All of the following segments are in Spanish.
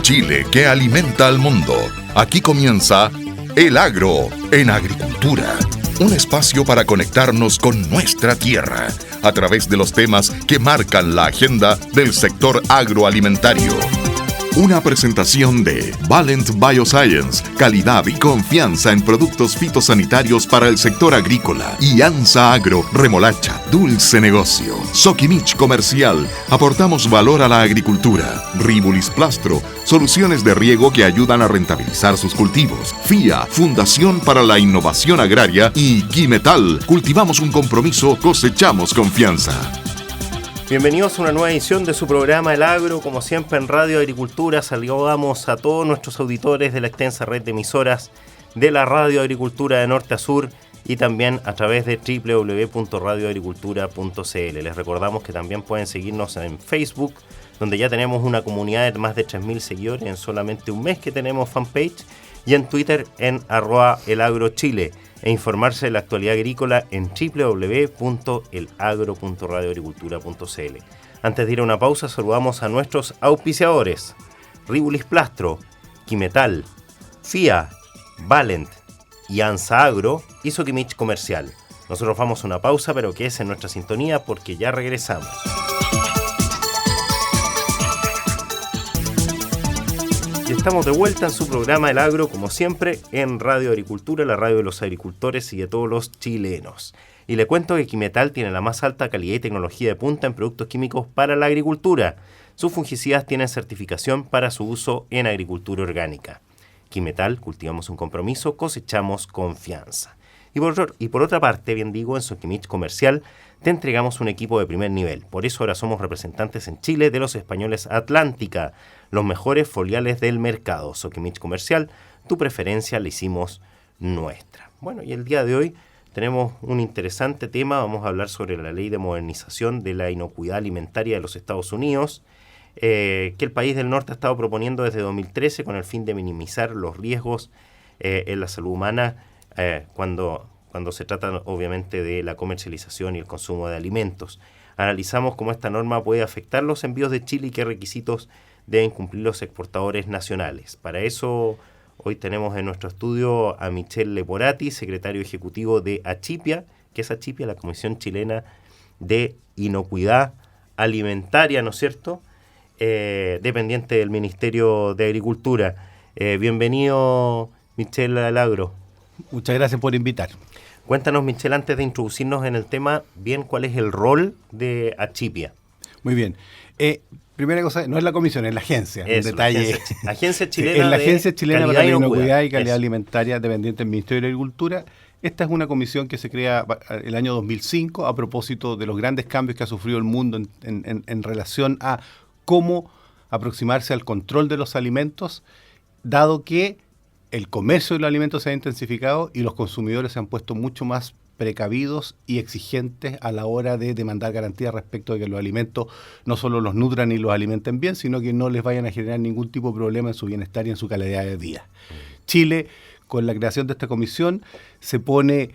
Chile que alimenta al mundo. Aquí comienza El Agro en Agricultura. Un espacio para conectarnos con nuestra tierra a través de los temas que marcan la agenda del sector agroalimentario. Una presentación de Valent Bioscience, calidad y confianza en productos fitosanitarios para el sector agrícola. Y ANSA Agro, remolacha, dulce negocio. Sokimich Comercial, aportamos valor a la agricultura. Ribulis Plastro, soluciones de riego que ayudan a rentabilizar sus cultivos. FIA, Fundación para la Innovación Agraria. Y Quimetal, cultivamos un compromiso, cosechamos confianza. Bienvenidos a una nueva edición de su programa El Agro, como siempre en Radio Agricultura. Saludamos a todos nuestros auditores de la extensa red de emisoras de la Radio Agricultura de norte a sur y también a través de www.radioagricultura.cl. Les recordamos que también pueden seguirnos en Facebook, donde ya tenemos una comunidad de más de 3.000 seguidores en solamente un mes que tenemos fanpage, y en Twitter en @elagrochile, e informarse de la actualidad agrícola en www.elagro.radioagricultura.cl. Antes de ir a una pausa, saludamos a nuestros auspiciadores: Ribulis Plastro, Quimetal, FIA, Valent y ANSA Agro y Sokimich Comercial. Nosotros vamos a una pausa, pero que es en nuestra sintonía porque ya regresamos. Y estamos de vuelta en su programa El Agro, como siempre, en Radio Agricultura, la radio de los agricultores y de todos los chilenos. Y le cuento que Quimetal tiene la más alta calidad y tecnología de punta en productos químicos para la agricultura. Sus fungicidas tienen certificación para su uso en agricultura orgánica. Quimetal, cultivamos un compromiso, cosechamos confianza. Y por otra parte, bien digo, en Sokimich Comercial te entregamos un equipo de primer nivel. Por eso ahora somos representantes en Chile de los españoles Atlántica, los mejores foliales del mercado. Sokimich Comercial, tu preferencia la hicimos nuestra. Bueno, y el día de hoy tenemos un interesante tema. Vamos a hablar sobre la ley de modernización de la inocuidad alimentaria de los Estados Unidos, que el país del norte ha estado proponiendo desde 2013 con el fin de minimizar los riesgos en la salud humana cuando se trata obviamente de la comercialización y el consumo de alimentos. Analizamos cómo esta norma puede afectar los envíos de Chile y qué requisitos deben cumplir los exportadores nacionales. Para eso hoy tenemos en nuestro estudio a Michel Leporati, secretario ejecutivo de ACHIPIA, que es ACHIPIA, la Comisión Chilena de Inocuidad Alimentaria, ¿no es cierto?, dependiente del Ministerio de Agricultura. Bienvenido, Michel, al Agro. Muchas gracias por invitar. Cuéntanos, Michel, antes de introducirnos en el tema, bien, ¿cuál es el rol de ACHIPIA? Muy bien. Primera cosa, no es la comisión, es la agencia. Eso, un detalle. Agencia Chilena es la Agencia Chilena para la Inocuidad y Calidad Eso. Alimentaria, dependiente del Ministerio de Agricultura. Esta es una comisión que se crea el año 2005 a propósito de los grandes cambios que ha sufrido el mundo en relación a cómo aproximarse al control de los alimentos, dado que el comercio de los alimentos se ha intensificado y los consumidores se han puesto mucho más precavidos y exigentes a la hora de demandar garantías respecto de que los alimentos no solo los nutran y los alimenten bien, sino que no les vayan a generar ningún tipo de problema en su bienestar y en su calidad de vida. Chile, con la creación de esta comisión, se pone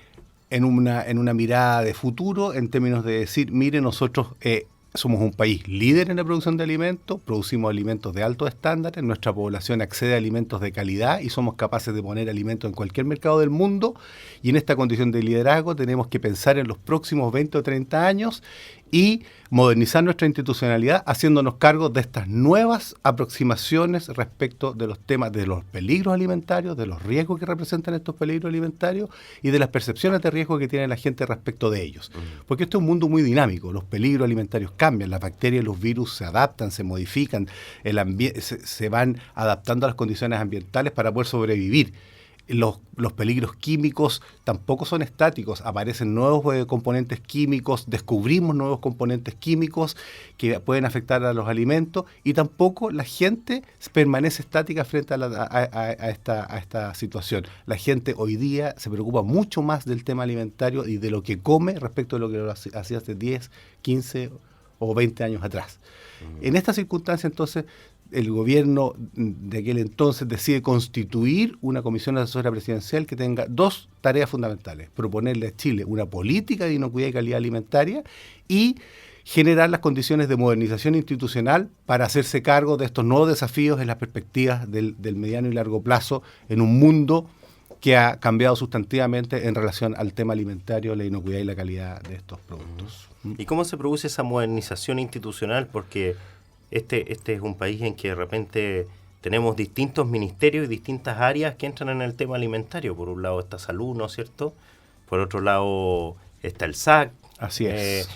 en una mirada de futuro en términos de decir, mire, nosotros somos un país líder en la producción de alimentos, producimos alimentos de altos estándares, nuestra población accede a alimentos de calidad y somos capaces de poner alimentos en cualquier mercado del mundo, y en esta condición de liderazgo tenemos que pensar en los próximos 20 o 30 años y modernizar nuestra institucionalidad haciéndonos cargo de estas nuevas aproximaciones respecto de los temas de los peligros alimentarios, de los riesgos que representan estos peligros alimentarios y de las percepciones de riesgo que tiene la gente respecto de ellos. Porque esto es un mundo muy dinámico, los peligros alimentarios cambian, las bacterias y los virus se adaptan, se modifican, se van adaptando a las condiciones ambientales para poder sobrevivir. Los peligros químicos tampoco son estáticos, aparecen nuevos componentes químicos, descubrimos nuevos componentes químicos que pueden afectar a los alimentos, y tampoco la gente permanece estática frente a esta situación. La gente hoy día se preocupa mucho más del tema alimentario y de lo que come respecto de lo que lo hacía hace 10, 15 o 20 años atrás. En esta circunstancia, entonces, el gobierno de aquel entonces decide constituir una comisión asesora presidencial que tenga dos tareas fundamentales: proponerle a Chile una política de inocuidad y calidad alimentaria y generar las condiciones de modernización institucional para hacerse cargo de estos nuevos desafíos en las perspectivas del mediano y largo plazo en un mundo que ha cambiado sustantivamente en relación al tema alimentario, la inocuidad y la calidad de estos productos. ¿Y cómo se produce esa modernización institucional? Porque este es un país en que de repente tenemos distintos ministerios y distintas áreas que entran en el tema alimentario. Por un lado está salud, ¿no es cierto? Por otro lado está el SAC. Así es.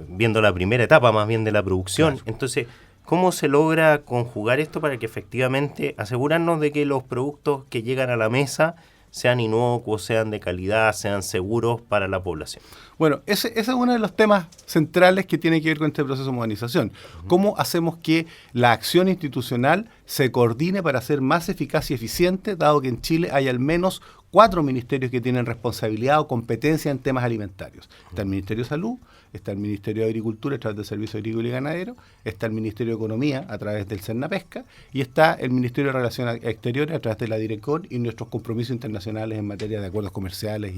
Viendo la primera etapa más bien de la producción. Claro. Entonces, ¿cómo se logra conjugar esto para que efectivamente asegurarnos de que los productos que llegan a la mesa sean inocuos, sean de calidad, sean seguros para la población? Bueno, ese es uno de los temas centrales que tiene que ver con este proceso de modernización. ¿Cómo hacemos que la acción institucional se coordine para ser más eficaz y eficiente, dado que en Chile hay al menos 4 ministerios que tienen responsabilidad o competencia en temas alimentarios? Está el Ministerio de Salud, está el Ministerio de Agricultura a través del Servicio Agrícola y Ganadero, está el Ministerio de Economía a través del Sernapesca y está el Ministerio de Relaciones Exteriores a través de la Direcon y nuestros compromisos internacionales en materia de acuerdos comerciales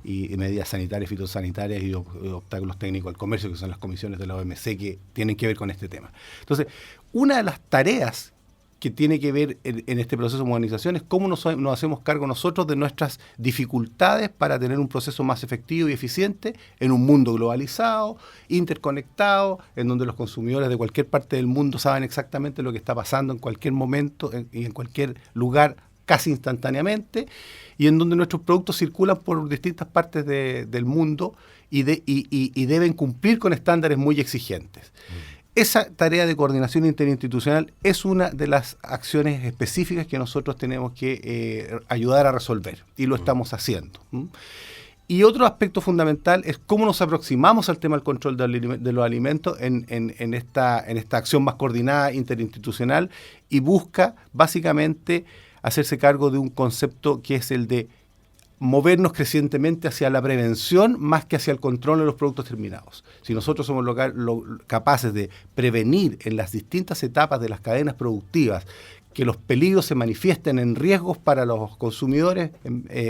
y medidas sanitarias, fitosanitarias y obstáculos técnicos al comercio, que son las comisiones de la OMC que tienen que ver con este tema. Entonces, una de las tareas que tiene que ver en este proceso de modernización es cómo nos hacemos cargo nosotros de nuestras dificultades para tener un proceso más efectivo y eficiente en un mundo globalizado, interconectado, en donde los consumidores de cualquier parte del mundo saben exactamente lo que está pasando en cualquier momento y en cualquier lugar casi instantáneamente, y en donde nuestros productos circulan por distintas partes del mundo y deben cumplir con estándares muy exigentes. Esa tarea de coordinación interinstitucional es una de las acciones específicas que nosotros tenemos que ayudar a resolver, y lo estamos haciendo. Y otro aspecto fundamental es cómo nos aproximamos al tema del control de los alimentos en esta acción más coordinada interinstitucional, y busca básicamente hacerse cargo de un concepto que es el de movernos crecientemente hacia la prevención más que hacia el control de los productos terminados. Si nosotros somos capaces de prevenir en las distintas etapas de las cadenas productivas que los peligros se manifiesten en riesgos para los consumidores,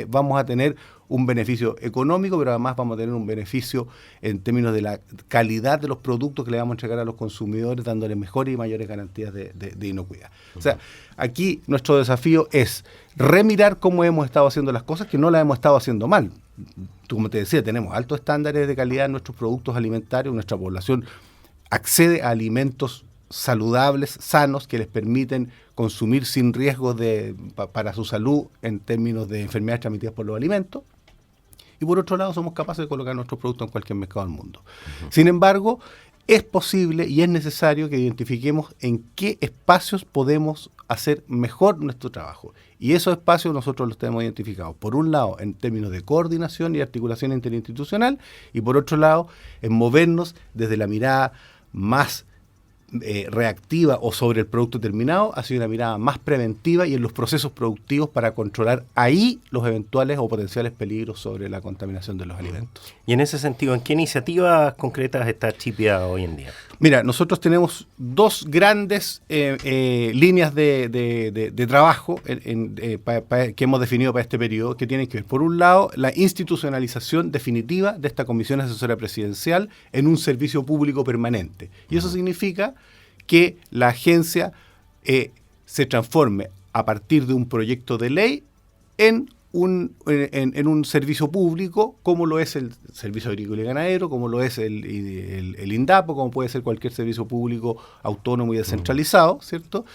vamos a tener un beneficio económico, pero además vamos a tener un beneficio en términos de la calidad de los productos que le vamos a entregar a los consumidores, dándoles mejores y mayores garantías de inocuidad. O sea, aquí nuestro desafío es remirar cómo hemos estado haciendo las cosas, que no las hemos estado haciendo mal. Como te decía, tenemos altos estándares de calidad en nuestros productos alimentarios, nuestra población accede a alimentos saludables, sanos, que les permiten consumir sin riesgos para su salud en términos de enfermedades transmitidas por los alimentos. Y por otro lado, somos capaces de colocar nuestros productos en cualquier mercado del mundo. Sin embargo, es posible y es necesario que identifiquemos en qué espacios podemos hacer mejor nuestro trabajo. Y esos espacios nosotros los tenemos identificados. Por un lado, en términos de coordinación y articulación interinstitucional, y por otro lado, en movernos desde la mirada más reactiva o sobre el producto terminado hacia una mirada más preventiva y en los procesos productivos para controlar ahí los eventuales o potenciales peligros sobre la contaminación de los alimentos. Y en ese sentido, ¿en qué iniciativas concretas está Chipia hoy en día? Mira, nosotros tenemos dos grandes líneas de trabajo que hemos definido para este periodo, que tienen que ver, por un lado, la institucionalización definitiva de esta Comisión Asesora Presidencial en un servicio público permanente. Y eso significa que la agencia se transforme a partir de un proyecto de ley en un servicio público, como lo es el Servicio Agrícola y Ganadero, como lo es el INDAPO, como puede ser cualquier servicio público autónomo y descentralizado, ¿cierto?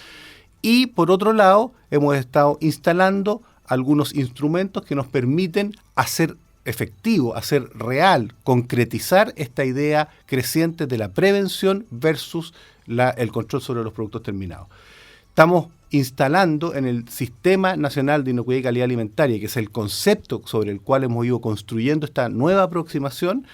Y por otro lado, hemos estado instalando algunos instrumentos que nos permiten hacer efectivo, hacer real, concretizar esta idea creciente de la prevención versus el control sobre los productos terminados. Estamos instalando en el Sistema Nacional de Inocuidad y Calidad Alimentaria, que es el concepto sobre el cual hemos ido construyendo esta nueva aproximación,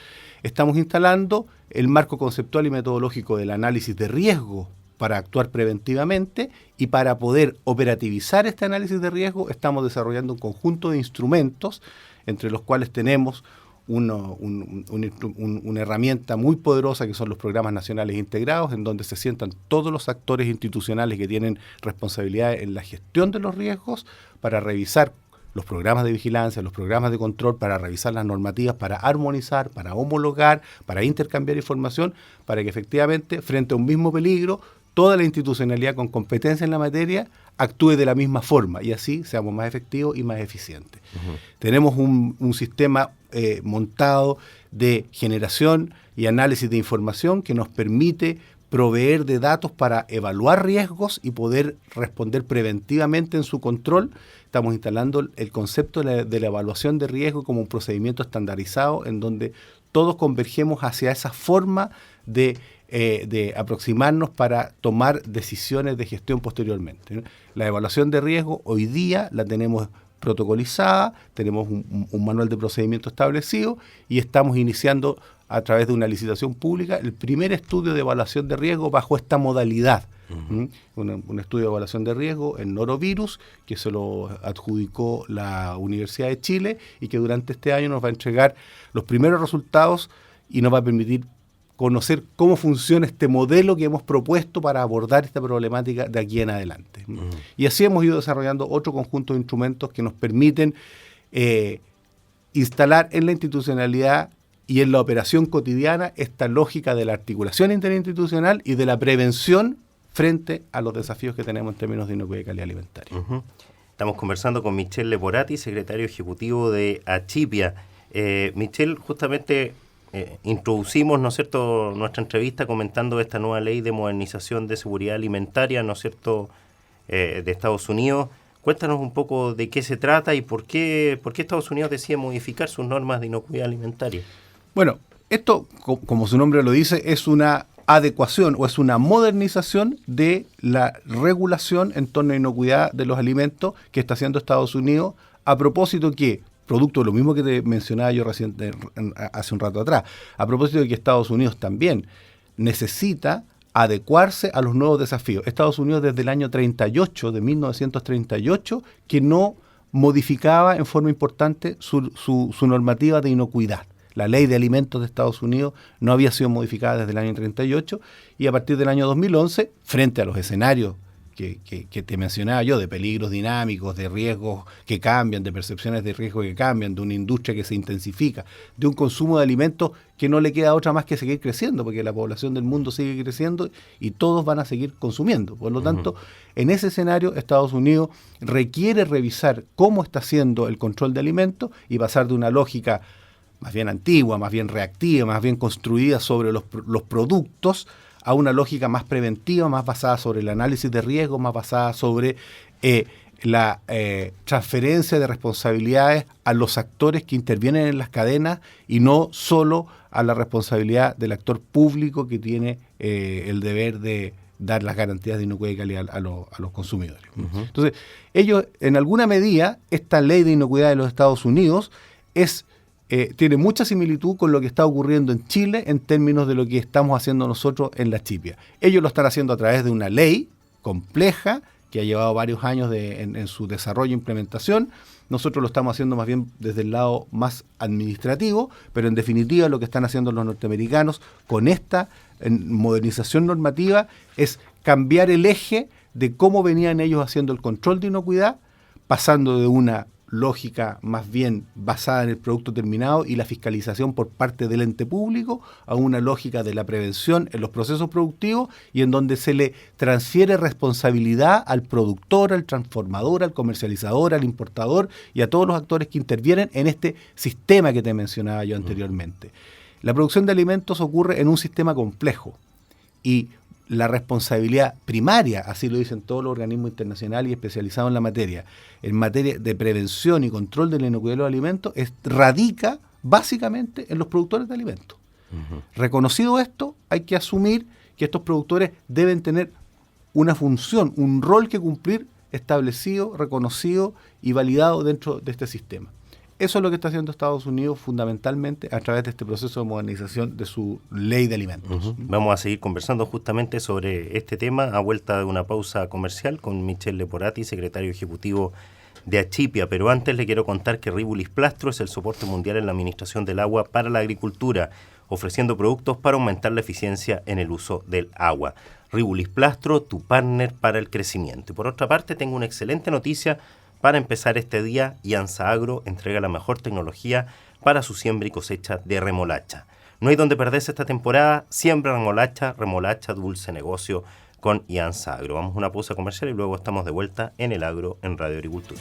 estamos instalando el marco conceptual y metodológico del análisis de riesgo para actuar preventivamente, y para poder operativizar este análisis de riesgo estamos desarrollando un conjunto de instrumentos, entre los cuales tenemos una herramienta muy poderosa que son los programas nacionales integrados, en donde se sientan todos los actores institucionales que tienen responsabilidad en la gestión de los riesgos para revisar los programas de vigilancia, los programas de control, para revisar las normativas, para armonizar, para homologar, para intercambiar información, para que efectivamente, frente a un mismo peligro, toda la institucionalidad con competencia en la materia actúe de la misma forma y así seamos más efectivos y más eficientes. Tenemos un sistema montado de generación y análisis de información que nos permite proveer de datos para evaluar riesgos y poder responder preventivamente en su control. Estamos instalando el concepto de la evaluación de riesgo como un procedimiento estandarizado en donde todos convergemos hacia esa forma de aproximarnos para tomar decisiones de gestión posteriormente, ¿no? La evaluación de riesgo hoy día la tenemos protocolizada, tenemos un manual de procedimiento establecido y estamos iniciando a través de una licitación pública el primer estudio de evaluación de riesgo bajo esta modalidad. Un estudio de evaluación de riesgo en norovirus que se lo adjudicó la Universidad de Chile y que durante este año nos va a entregar los primeros resultados y nos va a permitir conocer cómo funciona este modelo que hemos propuesto para abordar esta problemática de aquí en adelante. Y así hemos ido desarrollando otro conjunto de instrumentos que nos permiten instalar en la institucionalidad y en la operación cotidiana esta lógica de la articulación interinstitucional y de la prevención frente a los desafíos que tenemos en términos de inocuidad y calidad alimentaria. Estamos conversando con Michel Leporati, secretario ejecutivo de Achipia. Michel, justamente introducimos, ¿no es cierto?, nuestra entrevista comentando esta nueva ley de modernización de seguridad alimentaria, ¿no es cierto?, de Estados Unidos. Cuéntanos un poco de qué se trata y por qué Estados Unidos decide modificar sus normas de inocuidad alimentaria. Bueno, esto, como su nombre lo dice, es una adecuación o es una modernización de la regulación en torno a inocuidad de los alimentos que está haciendo Estados Unidos, a propósito que, producto de lo mismo que te mencionaba yo hace un rato atrás, a propósito de que Estados Unidos también necesita adecuarse a los nuevos desafíos. Estados Unidos desde el año 38, de 1938, que no modificaba en forma importante su normativa de inocuidad. La ley de alimentos de Estados Unidos no había sido modificada desde el año 38 y a partir del año 2011, frente a los escenarios que te mencionaba yo, de peligros dinámicos, de riesgos que cambian, de percepciones de riesgo que cambian, de una industria que se intensifica, de un consumo de alimentos que no le queda otra más que seguir creciendo, porque la población del mundo sigue creciendo y todos van a seguir consumiendo. Por lo tanto, en ese escenario, Estados Unidos requiere revisar cómo está haciendo el control de alimentos y pasar de una lógica más bien antigua, más bien reactiva, más bien construida sobre los productos, a una lógica más preventiva, más basada sobre el análisis de riesgo, más basada sobre la transferencia de responsabilidades a los actores que intervienen en las cadenas y no solo a la responsabilidad del actor público que tiene el deber de dar las garantías de inocuidad y calidad a los consumidores. Entonces, ellos, en alguna medida, esta ley de inocuidad de los Estados Unidos tiene mucha similitud con lo que está ocurriendo en Chile en términos de lo que estamos haciendo nosotros en la Achipia. Ellos lo están haciendo a través de una ley compleja que ha llevado varios años en su desarrollo e implementación. Nosotros lo estamos haciendo más bien desde el lado más administrativo, pero en definitiva lo que están haciendo los norteamericanos con esta modernización normativa es cambiar el eje de cómo venían ellos haciendo el control de inocuidad, pasando de una lógica más bien basada en el producto terminado y la fiscalización por parte del ente público a una lógica de la prevención en los procesos productivos y en donde se le transfiere responsabilidad al productor, al transformador, al comercializador, al importador y a todos los actores que intervienen en este sistema que te mencionaba yo anteriormente. La producción de alimentos ocurre en un sistema complejo y la responsabilidad primaria, así lo dicen todos los organismos internacionales y especializados en materia de prevención y control de la inocuidad de los alimentos, radica básicamente en los productores de alimentos. Reconocido esto, hay que asumir que estos productores deben tener una función, un rol que cumplir establecido, reconocido y validado dentro de este sistema. Eso es lo que está haciendo Estados Unidos fundamentalmente a través de este proceso de modernización de su ley de alimentos. Vamos a seguir conversando justamente sobre este tema a vuelta de una pausa comercial con Michel Leporati, secretario ejecutivo de Achipia. Pero antes le quiero contar que Ribulis Plastro es el soporte mundial en la administración del agua para la agricultura, ofreciendo productos para aumentar la eficiencia en el uso del agua. Ribulis Plastro, tu partner para el crecimiento. Y por otra parte, tengo una excelente noticia Para empezar este día, IANSA Agro entrega la mejor tecnología para su siembra y cosecha de remolacha. No hay donde perderse esta temporada. Siembra remolacha, dulce negocio con IANSA Agro. Vamos a una pausa comercial y luego estamos de vuelta en el agro en Radio Agricultura.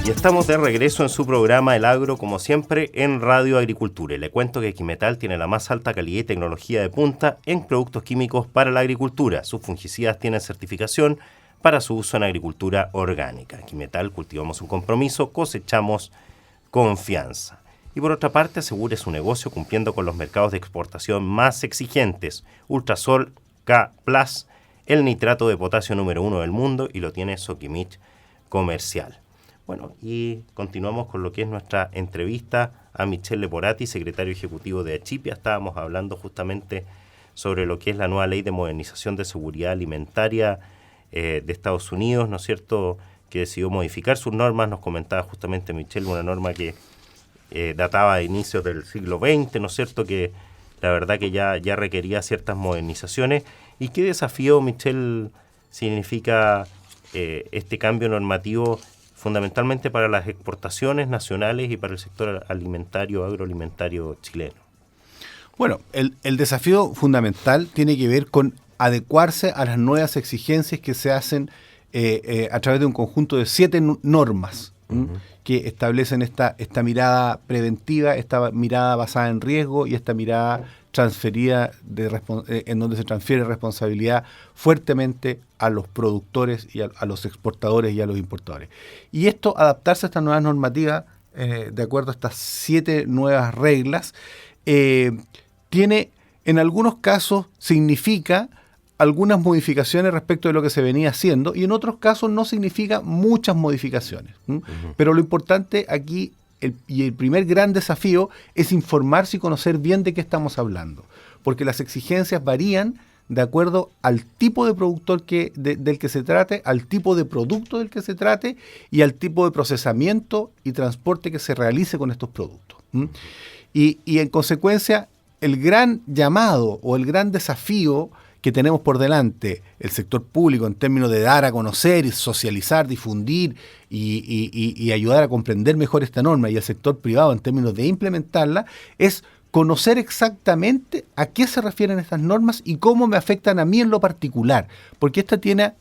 Y estamos de regreso en su programa El Agro, como siempre, en Radio Agricultura. Y le cuento que Quimetal tiene la más alta calidad y tecnología de punta en productos químicos para la agricultura. Sus fungicidas tienen certificación para su uso en agricultura orgánica. Quimetal, cultivamos un compromiso, cosechamos confianza. Y por otra parte, asegure su negocio cumpliendo con los mercados de exportación más exigentes. Ultrasol K+, el nitrato de potasio número 1 del mundo, y lo tiene Soquimich Comercial. Bueno, y continuamos con lo que es nuestra entrevista a Michel Leporati, secretario ejecutivo de Achipia. Estábamos hablando justamente sobre lo que es la nueva ley de modernización de seguridad alimentaria de Estados Unidos, ¿no es cierto?, que decidió modificar sus normas. Nos comentaba justamente Michel una norma que databa de inicios del siglo XX, ¿no es cierto?, que la verdad que ya requería ciertas modernizaciones. ¿Y qué desafío, Michel, significa este cambio normativo fundamentalmente para las exportaciones nacionales y para el sector agroalimentario chileno? Bueno, el desafío fundamental tiene que ver con adecuarse a las nuevas exigencias que se hacen a través de un conjunto de 7 normas que establecen esta mirada preventiva, esta mirada basada en riesgo y esta mirada transferida en donde se transfiere responsabilidad fuertemente a los productores y a los exportadores y a los importadores. Y esto, adaptarse a estas nuevas normativas, de acuerdo a estas 7 nuevas reglas, tiene, en algunos casos, significa algunas modificaciones respecto de lo que se venía haciendo, y en otros casos no significa muchas modificaciones. Pero lo importante aquí, el primer gran desafío, es informarse y conocer bien de qué estamos hablando, porque las exigencias varían de acuerdo al tipo de productor del que se trate, al tipo de producto del que se trate y al tipo de procesamiento y transporte que se realice con estos productos. Y en consecuencia, el gran llamado o el gran desafío que tenemos por delante el sector público en términos de dar a conocer y socializar, difundir y ayudar a comprender mejor esta norma, y el sector privado en términos de implementarla, es conocer exactamente a qué se refieren estas normas y cómo me afectan a mí en lo particular, porque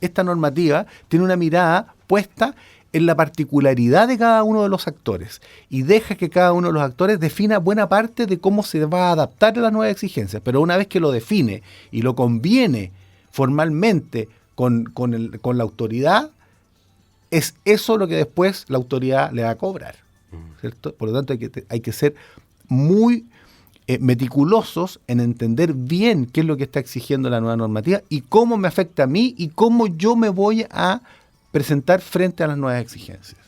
esta normativa tiene una mirada puesta en la particularidad de cada uno de los actores y deja que cada uno de los actores defina buena parte de cómo se va a adaptar a las nuevas exigencias. Pero una vez que lo define y lo conviene formalmente con la autoridad, es eso lo que después la autoridad le va a cobrar, ¿cierto? Por lo tanto, hay que ser muy meticulosos en entender bien qué es lo que está exigiendo la nueva normativa y cómo me afecta a mí y cómo yo me voy a presentar frente a las nuevas exigencias.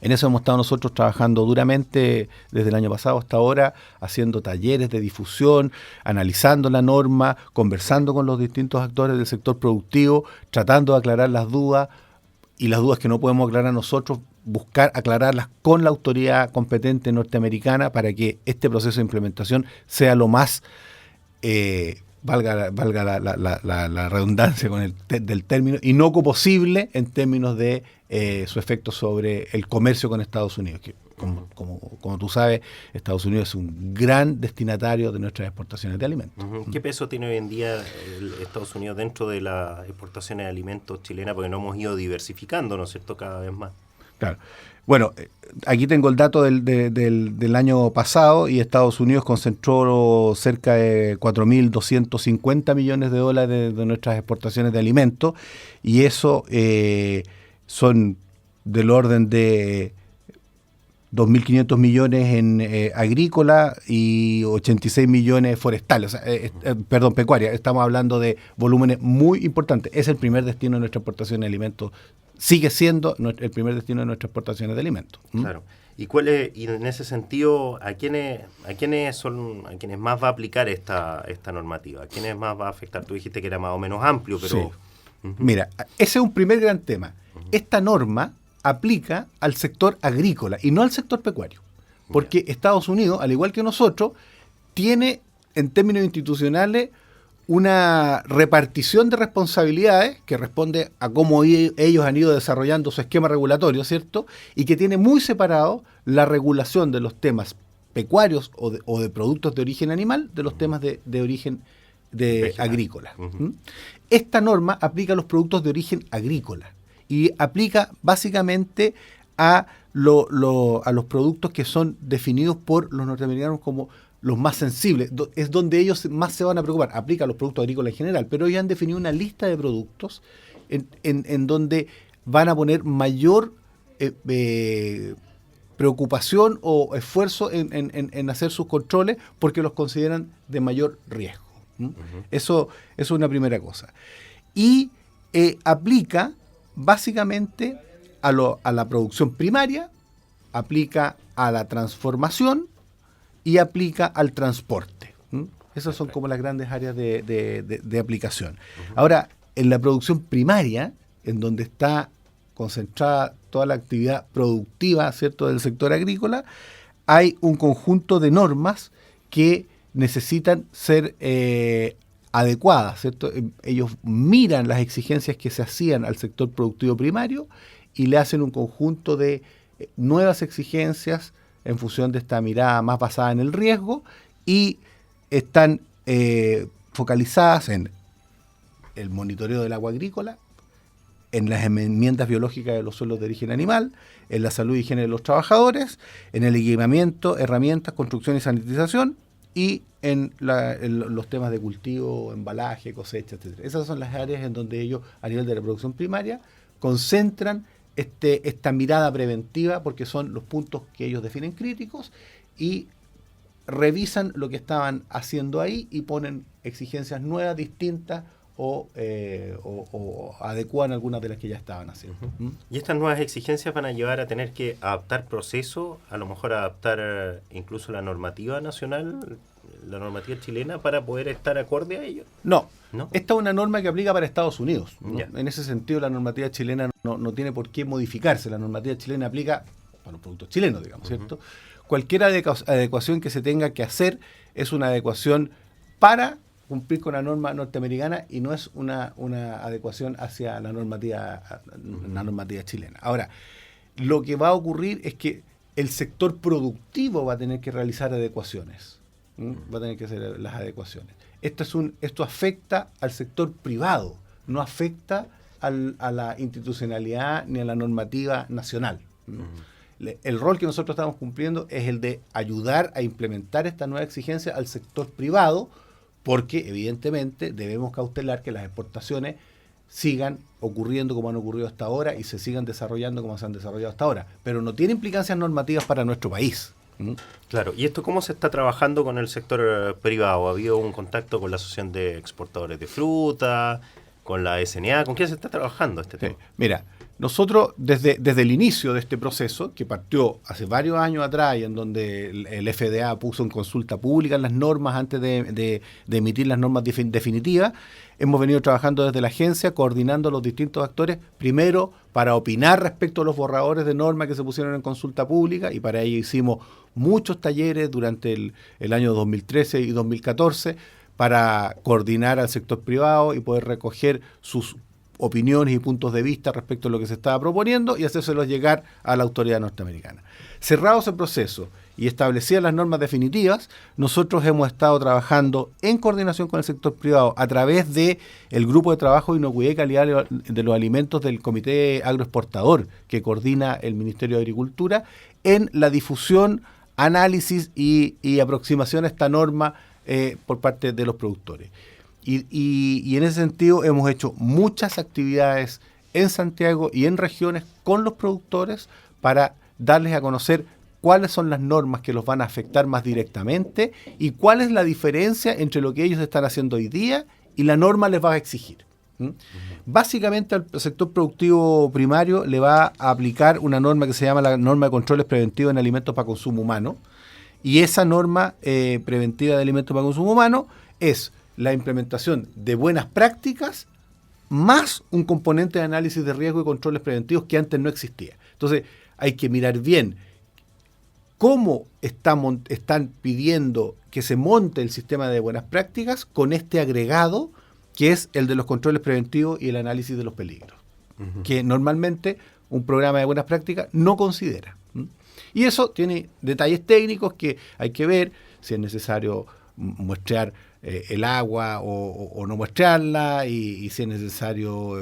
En eso hemos estado nosotros trabajando duramente desde el año pasado hasta ahora, haciendo talleres de difusión, analizando la norma, conversando con los distintos actores del sector productivo, tratando de aclarar las dudas, y las dudas que no podemos aclarar nosotros, buscar aclararlas con la autoridad competente norteamericana para que este proceso de implementación sea lo más valga la redundancia del término, inocuo posible en términos de su efecto sobre el comercio con Estados Unidos, que como tú sabes, Estados Unidos es un gran destinatario de nuestras exportaciones de alimentos. ¿Qué peso tiene hoy en día Estados Unidos dentro de las exportaciones de alimentos chilenas? Porque no hemos ido diversificando, ¿no es cierto?, cada vez más. Claro. Bueno, aquí tengo el dato del año pasado, y Estados Unidos concentró cerca de 4.250 millones de dólares de nuestras exportaciones de alimentos, y eso son del orden de 2.500 millones en agrícola y 86 millones forestales, pecuaria. Estamos hablando de volúmenes muy importantes. Es el primer destino de nuestra exportación de alimentos. Sigue siendo el primer destino de nuestras exportaciones de alimentos. Claro. ¿Y en ese sentido, a quiénes más va a aplicar esta normativa? ¿A quiénes más va a afectar? Tú dijiste que era más o menos amplio, pero... Sí. Mira, ese es un primer gran tema. Esta norma aplica al sector agrícola y no al sector pecuario. Porque Estados Unidos, al igual que nosotros, tiene en términos institucionales una repartición de responsabilidades que responde a cómo ellos han ido desarrollando su esquema regulatorio, ¿cierto? Y que tiene muy separado la regulación de los temas pecuarios o de productos de origen animal de los temas de origen agrícola. Uh-huh. Esta norma aplica a los productos de origen agrícola y aplica básicamente a los productos que son definidos por los norteamericanos como los más sensibles, es donde ellos más se van a preocupar. Aplica a los productos agrícolas en general, pero ellos han definido una lista de productos en donde van a poner mayor preocupación o esfuerzo en hacer sus controles porque los consideran de mayor riesgo. Uh-huh. Eso es una primera cosa. Y aplica básicamente a la producción primaria, aplica a la transformación y aplica al transporte. Esas son como las grandes áreas de aplicación. Uh-huh. Ahora, en la producción primaria, en donde está concentrada toda la actividad productiva, ¿cierto?, del sector agrícola, hay un conjunto de normas que necesitan ser adecuadas, ¿cierto? Ellos miran las exigencias que se hacían al sector productivo primario y le hacen un conjunto de nuevas exigencias en función de esta mirada más basada en el riesgo y están focalizadas en el monitoreo del agua agrícola, en las enmiendas biológicas de los suelos de origen animal, en la salud y higiene de los trabajadores, en el equipamiento, herramientas, construcción y sanitización y en los temas de cultivo, embalaje, cosecha, etc. Esas son las áreas en donde ellos, a nivel de la producción primaria, concentran esta mirada preventiva porque son los puntos que ellos definen críticos y revisan lo que estaban haciendo ahí y ponen exigencias nuevas, distintas o adecúan algunas de las que ya estaban haciendo. Uh-huh. ¿Y estas nuevas exigencias van a llevar a tener que adaptar procesos, a lo mejor adaptar incluso la normativa nacional, la normativa chilena, para poder estar acorde a ello? No. Esta es una norma que aplica para Estados Unidos, ¿no? Yeah. En ese sentido, la normativa chilena no tiene por qué modificarse. La normativa chilena aplica para los productos chilenos, digamos, uh-huh. ¿cierto? Cualquier adecuación que se tenga que hacer es una adecuación para cumplir con la norma norteamericana y no es una adecuación hacia la normativa chilena. Ahora, lo que va a ocurrir es que el sector productivo va a tener que realizar adecuaciones. Va a tener que hacer las adecuaciones. Esto afecta al sector privado, no afecta a la institucionalidad ni a la normativa nacional. El rol que nosotros estamos cumpliendo es el de ayudar a implementar esta nueva exigencia al sector privado, porque evidentemente debemos cautelar que las exportaciones sigan ocurriendo como han ocurrido hasta ahora y se sigan desarrollando como se han desarrollado hasta ahora, pero no tiene implicancias normativas para nuestro país. Claro, ¿y esto cómo se está trabajando con el sector privado? ¿Ha habido un contacto con la Asociación de Exportadores de Fruta, con la SNA? ¿Con quién se está trabajando este tema? Mira, nosotros desde el inicio de este proceso, que partió hace varios años atrás y en donde el FDA puso en consulta pública las normas antes de emitir las normas definitivas, hemos venido trabajando desde la agencia, coordinando a los distintos actores, primero para opinar respecto a los borradores de normas que se pusieron en consulta pública, y para ello hicimos muchos talleres durante el año 2013 y 2014 para coordinar al sector privado y poder recoger sus opiniones y puntos de vista respecto a lo que se estaba proponiendo y hacérselos llegar a la autoridad norteamericana. Cerrado ese proceso y establecidas las normas definitivas, nosotros hemos estado trabajando en coordinación con el sector privado a través del grupo de trabajo de inocuidad y calidad de los alimentos del Comité Agroexportador que coordina el Ministerio de Agricultura en la difusión, análisis y aproximación a esta norma por parte de los productores. Y en ese sentido hemos hecho muchas actividades en Santiago y en regiones con los productores para darles a conocer cuáles son las normas que los van a afectar más directamente y cuál es la diferencia entre lo que ellos están haciendo hoy día y la norma les va a exigir. Básicamente al sector productivo primario le va a aplicar una norma que se llama la norma de controles preventivos en alimentos para consumo humano, y esa norma preventiva de alimentos para consumo humano es la implementación de buenas prácticas más un componente de análisis de riesgo y controles preventivos que antes no existía. Entonces hay que mirar bien cómo están pidiendo que se monte el sistema de buenas prácticas con este agregado que es el de los controles preventivos y el análisis de los peligros, que normalmente un programa de buenas prácticas no considera. Y eso tiene detalles técnicos que hay que ver si es necesario muestrear el agua o no muestrearla, y si es necesario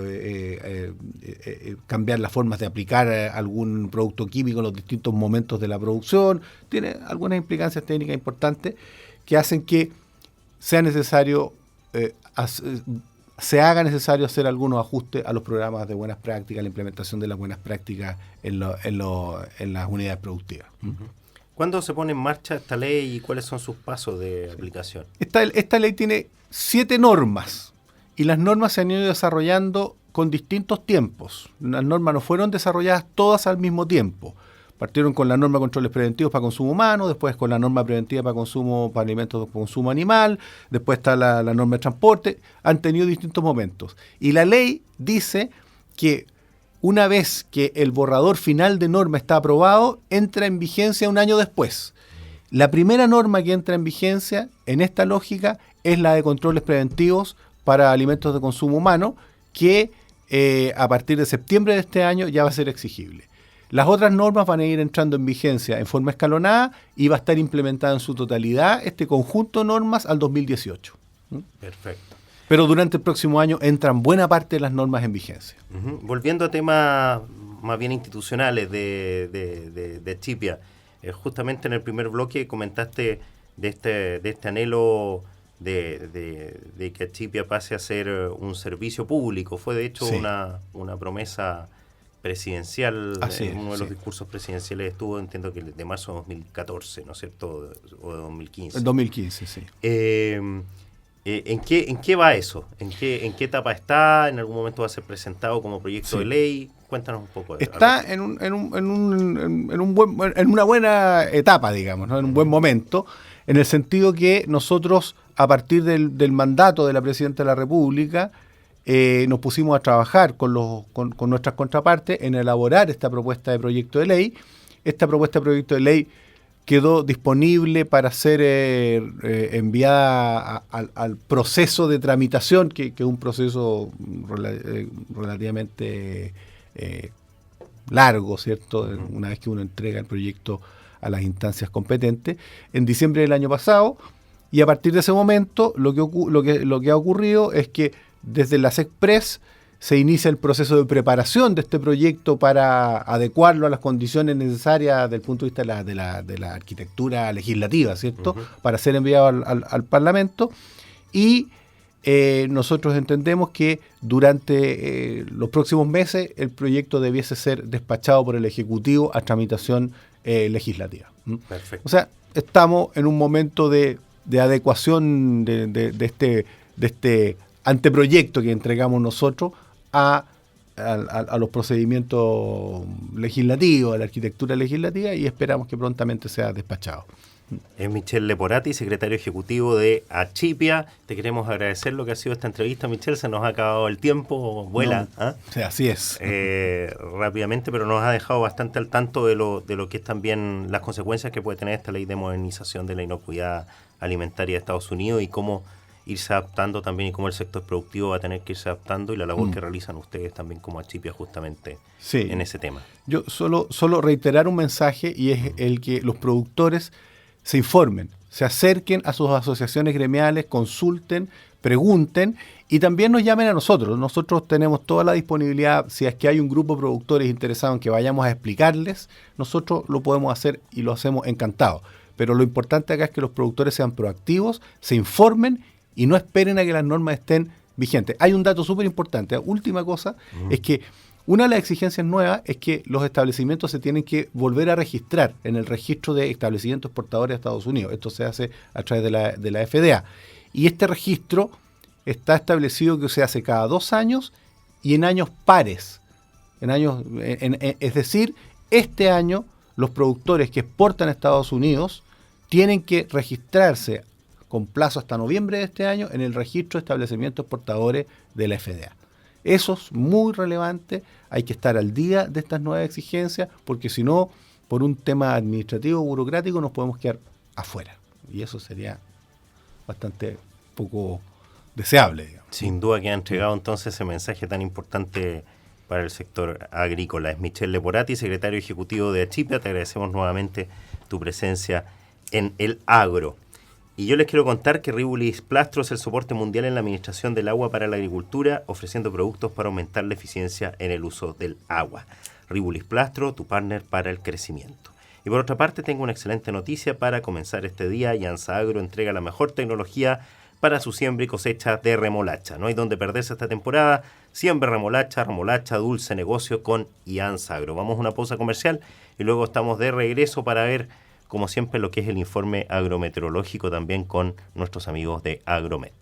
cambiar las formas de aplicar algún producto químico en los distintos momentos de la producción. Tiene algunas implicancias técnicas importantes que hacen que sea necesario se haga necesario hacer algunos ajustes a los programas de buenas prácticas, la implementación de las buenas prácticas en las unidades productivas. ¿Cuándo se pone en marcha esta ley y cuáles son sus pasos de aplicación? Esta ley tiene 7 normas y las normas se han ido desarrollando con distintos tiempos. Las normas no fueron desarrolladas todas al mismo tiempo. Partieron con la norma de controles preventivos para consumo humano, después con la norma preventiva para alimentos de consumo animal, después está la norma de transporte. Han tenido distintos momentos. Y la ley dice que una vez que el borrador final de norma está aprobado, entra en vigencia un año después. La primera norma que entra en vigencia en esta lógica es la de controles preventivos para alimentos de consumo humano, que a partir de septiembre de este año ya va a ser exigible. Las otras normas van a ir entrando en vigencia en forma escalonada y va a estar implementada en su totalidad este conjunto de normas al 2018. Perfecto. Pero durante el próximo año entran buena parte de las normas en vigencia. Volviendo a temas más bien institucionales de Chipia, justamente en el primer bloque comentaste de este anhelo de que Chipia pase a ser un servicio público. Fue de hecho una promesa presidencial. En uno de los discursos presidenciales estuvo, entiendo que de marzo de 2014, ¿no es cierto? O de 2015. En 2015, sí. ¿En qué va eso? ¿En qué etapa está? ¿En algún momento va a ser presentado como proyecto de ley? Cuéntanos un poco de eso. Está en una buena etapa, digamos, ¿no? En un buen momento, en el sentido que nosotros, a partir del mandato de la Presidenta de la República, nos pusimos a trabajar con nuestras contrapartes en elaborar esta propuesta de proyecto de ley. Esta propuesta de proyecto de ley quedó disponible para ser enviada al proceso de tramitación, que es un proceso relativamente largo, ¿cierto? Una vez que uno entrega el proyecto a las instancias competentes, en diciembre del año pasado, y a partir de ese momento lo que ha ocurrido es que desde la SECPRES se inicia el proceso de preparación de este proyecto para adecuarlo a las condiciones necesarias desde el punto de vista de la arquitectura legislativa, ¿cierto? Para ser enviado al Parlamento. Y nosotros entendemos que durante los próximos meses el proyecto debiese ser despachado por el Ejecutivo a tramitación legislativa. Perfecto. O sea, estamos en un momento de adecuación de este anteproyecto que entregamos nosotros a los procedimientos legislativos, a la arquitectura legislativa, y esperamos que prontamente sea despachado. Es Michel Leporati, secretario ejecutivo de Achipia. Te queremos agradecer lo que ha sido esta entrevista, Michel. Se nos ha acabado el tiempo, vuela. Sí, así es. Rápidamente, pero nos ha dejado bastante al tanto de lo que es también las consecuencias que puede tener esta ley de modernización de la inocuidad alimentaria de Estados Unidos y cómo irse adaptando también, y cómo el sector productivo va a tener que irse adaptando, y la labor que realizan ustedes también como Achipia justamente en ese tema. Yo solo reiterar un mensaje, y es el que los productores se informen, se acerquen a sus asociaciones gremiales, consulten, pregunten y también nos llamen a nosotros. Nosotros tenemos toda la disponibilidad. Si es que hay un grupo de productores interesados en que vayamos a explicarles, nosotros lo podemos hacer y lo hacemos encantados. Pero lo importante acá es que los productores sean proactivos, se informen y no esperen a que las normas estén vigentes. Hay un dato súper importante. La última cosa es que una de las exigencias nuevas es que los establecimientos se tienen que volver a registrar en el registro de establecimientos exportadores de Estados Unidos. Esto se hace a través de la FDA. Y este registro está establecido que se hace cada 2 años y en años pares. Es decir, este año los productores que exportan a Estados Unidos tienen que registrarse con plazo hasta noviembre de este año en el registro de establecimientos exportadores de la FDA. Eso es muy relevante, hay que estar al día de estas nuevas exigencias, porque si no por un tema administrativo, burocrático, nos podemos quedar afuera. Y eso sería bastante poco deseable, digamos. Sin duda que ha entregado entonces ese mensaje tan importante para el sector agrícola. Es Michel Leporati, secretario ejecutivo de Achipia. Te agradecemos nuevamente tu presencia en el agro. Y yo les quiero contar que Ribulis Plastro es el soporte mundial en la administración del agua para la agricultura, ofreciendo productos para aumentar la eficiencia en el uso del agua. Ribulis Plastro, tu partner para el crecimiento. Y por otra parte, tengo una excelente noticia para comenzar este día. Yansa Agro entrega la mejor tecnología para su siembra y cosecha de remolacha. No hay donde perderse esta temporada. Siembra remolacha, dulce negocio con Yansa Agro. Vamos a una pausa comercial y luego estamos de regreso para ver, como siempre, lo que es el informe agrometeorológico también con nuestros amigos de Agromet.